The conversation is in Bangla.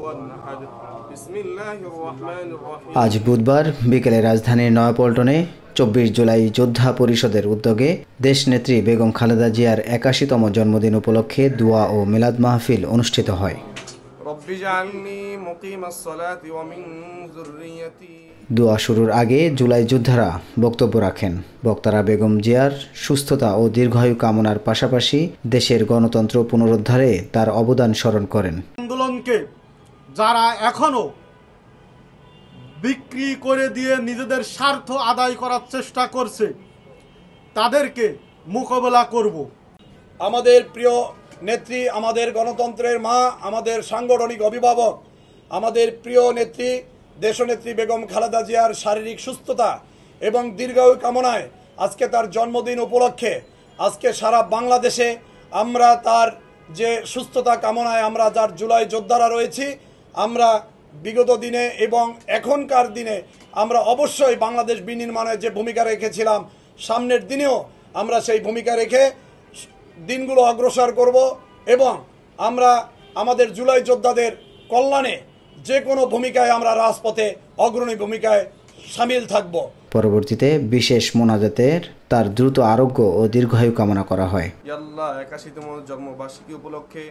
أحد بسم الله الرحمن الرحيم আজ বুধবার বিকেলে রাজধানীর নয়াপল্টনে 24 জুলাই যোদ্ধা পরিষদের উদ্যোগে দেশনেত্রী বেগম খালেদা জিয়ার 81তম জন্মদিন উপলক্ষে দোয়া ও মিলাদ মাহফিল অনুষ্ঠিত হয়। رب اجعلني مقيم الصلاة ومن ذريتي দোয়া শুরুর আগে জুলাই যোদ্ধারা বক্তব্য রাখেন। বক্তারা বেগম জিয়ার সুস্থতা ও দীর্ঘায়ু কামনার পাশাপাশি দেশের গণতন্ত্র পুনরুদ্ধারে তার অবদান স্মরণ করেন। আন্দোলনকে যারা এখনো বিক্রি করে দিয়ে নিজেদের স্বার্থ আদায় করার চেষ্টা করছে তাদেরকে মোকাবেলা করব। আমাদের প্রিয় নেত্রী, আমাদের গণতন্ত্রের মা, আমাদের সাংগঠনিক অভিভাবক, আমাদের প্রিয় নেত্রী দেশনেত্রী বেগম খালেদা জিয়ার শারীরিক সুস্থতা এবং দীর্ঘায়ু কামনায় আজকে তার জন্মদিন উপলক্ষে আজকে সারা বাংলাদেশে আমরা তার যে সুস্থতা কামনায় আমরা যার জুলাই যোদ্ধারা রয়েছি, আমরা বিগত দিনে এবং এখনকার দিনে আমরা অবশ্যই বাংলাদেশ বিনির্মাণে যে ভূমিকা রেখেছিলাম, সামনের দিনেও আমরা সেই ভূমিকা রেখে দিনগুলো অগ্রসর করব এবং আমরা আমাদের জুলাই যোদ্ধাদের কল্যাণে যে কোনো ভূমিকায় আমরা রাজপথে অগ্রণী ভূমিকায় সামিল থাকব। পরবর্তীতে বিশেষ মোনাজাতের তার দ্রুত আরোগ্য ও দীর্ঘায়ু কামনা করা হয়। আল্লাহ 81তম জন্মবার্ষিকী উপলক্ষে